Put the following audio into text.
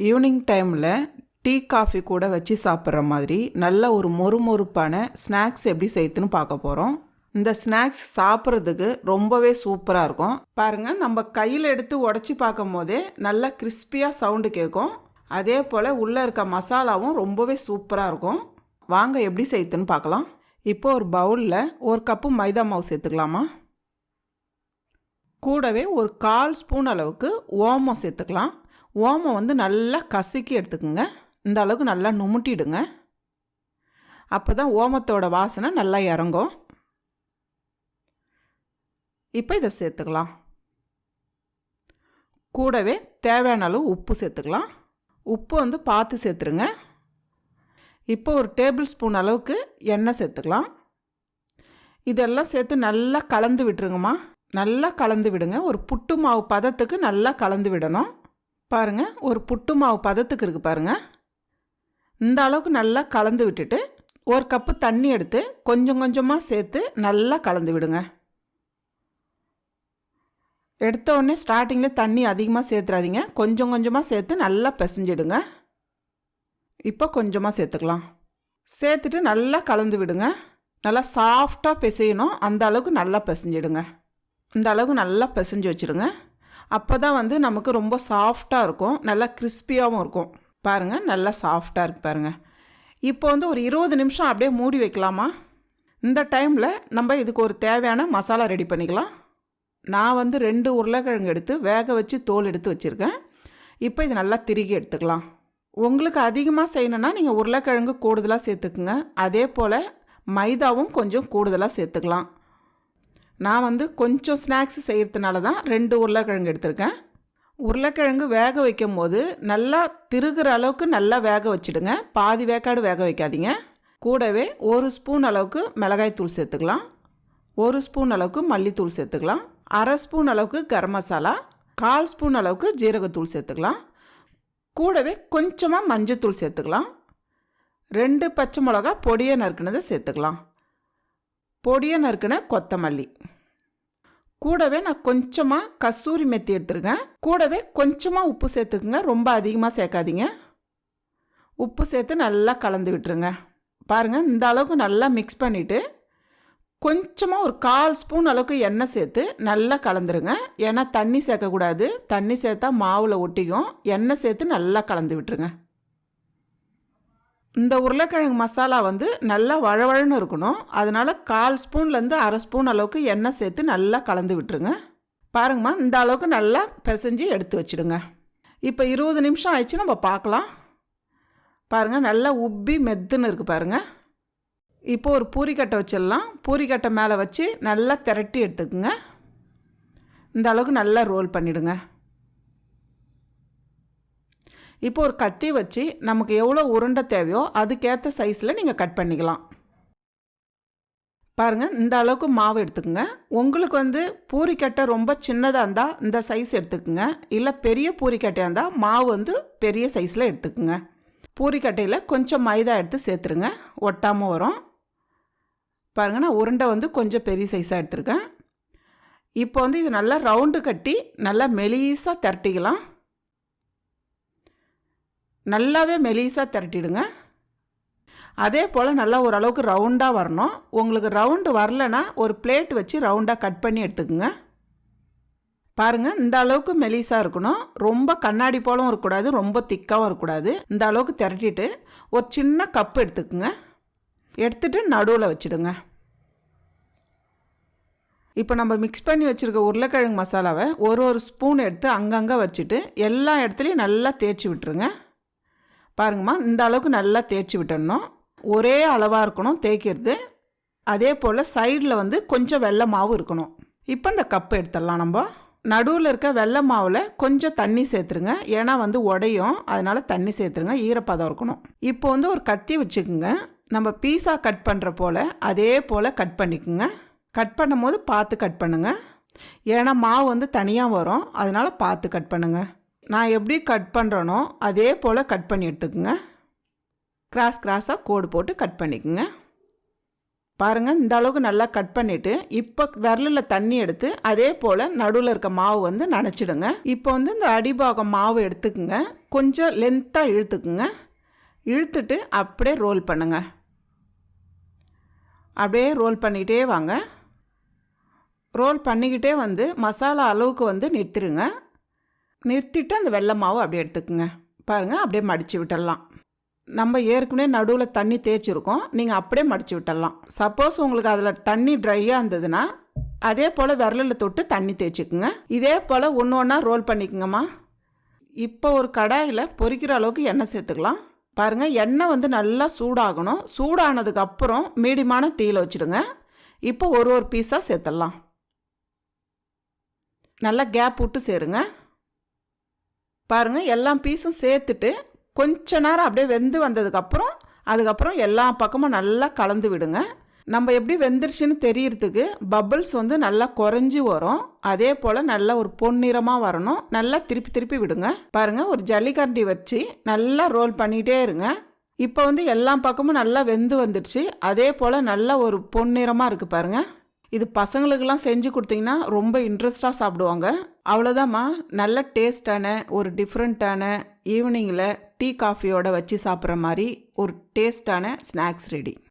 Evening டைமில் tea coffee கூட வச்சு சாப்பிட்ற மாதிரி நல்ல ஒரு மொறுமொறுப்பான ஸ்நாக்ஸ் எப்படி செய்யுதுன்னு பார்க்க போகிறோம். இந்த ஸ்நாக்ஸ் சாப்பிட்றதுக்கு ரொம்பவே சூப்பராக இருக்கும். பாருங்கள், நம்ம கையில் எடுத்து உடச்சி பார்க்கும் போதே நல்லா கிறிஸ்பியாக சவுண்டு கேட்கும். அதே போல் உள்ளே இருக்க மசாலாவும் ரொம்பவே சூப்பராக இருக்கும். வாங்க எப்படி செய்யுதுன்னு பார்க்கலாம். இப்போ ஒரு பவுலில் 1 கப்பு மைதா மாவு சேர்த்துக்கலாமா. கூடவே ஒரு 1/4 ஸ்பூன் அளவுக்கு ஓமம் சேர்த்துக்கலாம். ஓமம் நல்லா கசக்கி எடுத்துக்குங்க. இந்த அளவுக்கு நல்லா நுமுட்டிடுங்க. அப்போ தான் ஓமத்தோட வாசனை நல்லா இறங்கும். இப்போ இதை சேர்த்துக்கலாம். கூடவே தேவையான அளவு உப்பு சேர்த்துக்கலாம். உப்பு பார்த்து சேர்த்துருங்க. இப்போ ஒரு டேபிள் ஸ்பூன் அளவுக்கு எண்ணெய் சேர்த்துக்கலாம். இதெல்லாம் சேர்த்து நல்லா கலந்து விட்டுருங்கம்மா. நல்லா கலந்து விடுங்க. ஒரு புட்டு மாவு பதத்துக்கு நல்லா கலந்து விடணும். பாருங்கள், ஒரு புட்டு மாவு பதத்துக்கு இருக்குது பாருங்கள். இந்த அளவுக்கு நல்லா கலந்து விட்டுட்டு 1 கப்பு தண்ணி எடுத்து கொஞ்சம் கொஞ்சமாக சேர்த்து நல்லா கலந்து விடுங்க. எடுத்தோடனே ஸ்டார்டிங்கில் தண்ணி அதிகமாக சேர்த்துறாதீங்க. கொஞ்சம் கொஞ்சமாக சேர்த்து நல்லா பிசைஞ்சிடுங்க. இப்போ கொஞ்சமாக சேர்த்துக்கலாம். சேர்த்துட்டு நல்லா கலந்து விடுங்க. நல்லா சாஃப்டாக பிசையணும். அந்த அளவுக்கு நல்லா பிசைஞ்சிடுங்க. இந்த அளவுக்கு நல்லா பிசைஞ்சு வச்சுடுங்க. அப்போ தான் நமக்கு ரொம்ப சாஃப்டாக இருக்கும். நல்லா கிறிஸ்பியாகவும் இருக்கும். பாருங்கள், நல்லா சாஃப்டாக இருக்குது பாருங்கள். இப்போ ஒரு 20 நிமிஷம் அப்படியே மூடி வைக்கலாமா. இந்த டைமில் நம்ம இதுக்கு ஒரு தேவையான மசாலா ரெடி பண்ணிக்கலாம். நான் 2 உருளைக்கிழங்கு எடுத்து வேக வச்சு தோல் எடுத்து வச்சுருக்கேன். இப்போ இது நல்லா திருகி எடுத்துக்கலாம். உங்களுக்கு அதிகமாக செய்யணுன்னா நீங்கள் உருளைக்கிழங்கு கூடுதலாக சேர்த்துக்குங்க. அதே போல் மைதாவும் கொஞ்சம் கூடுதலாக சேர்த்துக்கலாம். நான் கொஞ்சம் ஸ்நாக்ஸ் செய்கிறதுனால தான் 2 உருளைக்கிழங்கு எடுத்திருக்கேன். உருளைக்கிழங்கு வேக வைக்கும் போது நல்லா திருகிற அளவுக்கு நல்லா வேக வச்சுடுங்க. பாதி வேக்காடு வேக வைக்காதீங்க. கூடவே 1 ஸ்பூன் அளவுக்கு மிளகாய்த்தூள் சேர்த்துக்கலாம். 1 ஸ்பூன் அளவுக்கு மல்லித்தூள் சேர்த்துக்கலாம். 1/2 ஸ்பூன் அளவுக்கு கரம் மசாலா, 1/4 ஸ்பூன் அளவுக்கு ஜீரகத்தூள் சேர்த்துக்கலாம். கூடவே கொஞ்சமாக மஞ்சத்தூள் சேர்த்துக்கலாம். 2 பச்சை மிளகா பொடியை நறுக்குனதை சேர்த்துக்கலாம். பொடியை நறுக்குன கொத்தமல்லி. கூடவே நான் கொஞ்சமாக கசூரி மெத்தி எடுத்துருக்கேன். கூடவே கொஞ்சமாக உப்பு சேர்த்துக்குங்க. ரொம்ப அதிகமாக சேர்க்காதீங்க. உப்பு சேர்த்து நல்லா கலந்து விட்டுருங்க. பாருங்கள், இந்த அளவுக்கு நல்லா மிக்ஸ் பண்ணிவிட்டு கொஞ்சமாக ஒரு 1/4 ஸ்பூன் அளவுக்கு எண்ணெய் சேர்த்து நல்லா கலந்துருங்க. ஏன்னா தண்ணி சேர்க்கக்கூடாது. தண்ணி சேர்த்தா மாவில் ஒட்டிக்கும். எண்ணெய் சேர்த்து நல்லா கலந்து விட்டுருங்க. இந்த உருளைக்கிழங்கு மசாலா நல்லா வழவழன்னு இருக்கணும். அதனால் 1/4 ஸ்பூன்லேருந்து 1/2 ஸ்பூன் அளவுக்கு எண்ணெய் சேர்த்து நல்லா கலந்து விட்டுருங்க. பாருங்கம்மா, இந்த அளவுக்கு நல்லா பிசைஞ்சு எடுத்து வச்சுடுங்க. இப்போ 20 நிமிஷம் ஆயிடுச்சு, நம்ம பார்க்கலாம். பாருங்கள், நல்லா உப்பி மெத்துன்னு இருக்குது பாருங்கள். இப்போ ஒரு பூரிக்கட்டை வச்சிடலாம். பூரிக்கட்டை மேலே வச்சு நல்லா திரட்டி எடுத்துக்குங்க. இந்த அளவுக்கு நல்லா ரோல் பண்ணிவிடுங்க. இப்போ ஒரு கத்தி வச்சு நமக்கு எவ்வளோ உருண்டை தேவையோ அதுக்கேற்ற சைஸில் நீங்கள் கட் பண்ணிக்கலாம். பாருங்கள், இந்த அளவுக்கு மாவு எடுத்துக்கோங்க. உங்களுக்கு பூரிக்கட்டை ரொம்ப சின்னதாக இருந்தால் இந்த சைஸ் எடுத்துக்கோங்க. இல்லை பெரிய பூரிக்கட்டையாக இருந்தால் மாவு பெரிய சைஸில் எடுத்துக்கோங்க. பூரிக்கட்டையில் கொஞ்சம் மைதா எடுத்து சேர்த்துருங்க, ஒட்டாமல் வரும். பாருங்கள், நான் உருண்டை கொஞ்சம் பெரிய சைஸாக எடுத்துருக்கேன். இப்போ இது நல்லா ரவுண்டு கட்டி நல்லா மெலிசாக திரட்டிக்கலாம். நல்லாவே மெலிசாக திரட்டிடுங்க. அதே போல் நல்லா ஓரளவுக்கு ரவுண்டாக வரணும். உங்களுக்கு ரவுண்டு வரலைன்னா ஒரு பிளேட் வச்சு ரவுண்டாக கட் பண்ணி எடுத்துக்குங்க. பாருங்கள், இந்த அளவுக்கு மெலிசாக இருக்கணும். ரொம்ப கண்ணாடி போலும் இருக்கக்கூடாது, ரொம்ப திக்காகவும் இருக்கக்கூடாது. இந்த அளவுக்கு திரட்டிட்டு ஒரு சின்ன கப்பு எடுத்துக்குங்க. எடுத்துகிட்டு நடுவில் வச்சுடுங்க. இப்போ நம்ம மிக்ஸ் பண்ணி வச்சுருக்க உருளைக்கிழங்கு மசாலாவை ஒரு ஸ்பூன் எடுத்து அங்கங்கே வச்சுட்டு எல்லா இடத்துலையும் நல்லா தேய்ச்சி விட்டுருங்க. பாருங்கம்மா, இந்த அளவுக்கு நல்லா தேய்ச்சி விட்டுடணும். ஒரே அளவாக இருக்கணும் தேய்க்கிறது. அதே போல் சைடில் கொஞ்சம் வெள்ளை மாவு இருக்கணும். இப்போ இந்த கப்பு எடுத்துடலாம். நம்ம நடுவில் இருக்க வெள்ளை மாவில் கொஞ்சம் தண்ணி சேர்த்துருங்க. ஏன்னா உடையும், அதனால் தண்ணி சேர்த்துருங்க. ஈரப்பதம் இருக்கணும். இப்போ ஒரு கத்தி வச்சுக்குங்க. நம்ம பீஸா கட் பண்ணுற போல் அதே போல் கட் பண்ணிக்குங்க. கட் பண்ணும் போது பார்த்து கட் பண்ணுங்கள். ஏன்னா மாவு தனியாக வரும். அதனால் பார்த்து கட் பண்ணுங்கள். நான் எப்படி கட் பண்ணுறேனோ அதே போல் கட் பண்ணி எடுத்துக்குங்க. கிராஸாக கோடு போட்டு கட் பண்ணிக்குங்க. பாருங்கள், இந்த அளவுக்கு நல்லா கட் பண்ணிவிட்டு இப்போ விரலில் தண்ணி எடுத்து அதே போல் நடுவில் இருக்க மாவு வந்து நனைச்சிடுங்க. இப்போ வந்து இந்த அடிபாகம் மாவு எடுத்துக்குங்க, கொஞ்சம் லென்த்தாக இழுத்துக்குங்க. இழுத்துட்டு அப்படியே ரோல் பண்ணுங்க. அப்படியே ரோல் பண்ணிக்கிட்டே வாங்க. ரோல் பண்ணிக்கிட்டே வந்து மசாலா அளவுக்கு வந்து நிறுத்திடுங்க. நிறுத்திட்டு அந்த வெள்ளை மாவு அப்படியே எடுத்துக்குங்க. பாருங்கள், அப்படியே மடித்து விட்டுடலாம். நம்ம ஏற்கனவே நடுவில் தண்ணி தேய்ச்சிருக்கோம், நீங்கள் அப்படியே மடித்து விட்டுடலாம். சப்போஸ் உங்களுக்கு அதில் தண்ணி ட்ரையாக இருந்ததுன்னா அதே போல் விரலில் தொட்டு தண்ணி தேய்ச்சிக்குங்க. இதே போல் ஒன்று ஒன்றா ரோல் பண்ணிக்கோங்கம்மா. இப்போ ஒரு கடாயில் பொரிக்கிற அளவுக்கு எண்ணெய் சேர்த்துக்கலாம். பாருங்கள், எண்ணெய் வந்து நல்லா சூடாகணும். சூடானதுக்கப்புறம் மீடியமான தீயில் வச்சுடுங்க. இப்போ ஒரு பீஸாக சேர்த்துடலாம். நல்லா கேப் விட்டு சேருங்க. பாருங்கள், எல்லா பீஸும் சேர்த்துட்டு கொஞ்ச நேரம் அப்படியே வெந்து அதுக்கப்புறம் எல்லா பக்கமும் நல்லா கலந்து விடுங்க. நம்ம எப்படி வெந்துருச்சுன்னு தெரியறதுக்கு பபிள்ஸ் வந்து நல்லா குறைஞ்சி வரும். அதே போல் நல்லா ஒரு பொன்னிறமாக வரணும். நல்லா திருப்பி விடுங்க. பாருங்கள், ஒரு ஜல்லிக்கரண்டி வச்சு நல்லா ரோல் பண்ணிகிட்டே இருங்க. இப்போ வந்து எல்லா பக்கமும் நல்லா வெந்து வந்துடுச்சு. அதே போல் நல்லா ஒரு பொன்னிறமாக இருக்குது பாருங்கள். இது பசங்களுக்கெல்லாம் செஞ்சு கொடுத்தீங்கன்னா ரொம்ப இன்ட்ரெஸ்டாக சாப்பிடுவாங்க. அவ்வளோதாம்மா, நல்ல டேஸ்டான ஒரு டிஃப்ரெண்ட்டான ஈவினிங்கில் டீ காஃபியோட வச்சு சாப்பிட்ற மாதிரி ஒரு டேஸ்டான ஸ்நாக்ஸ் ரெடி.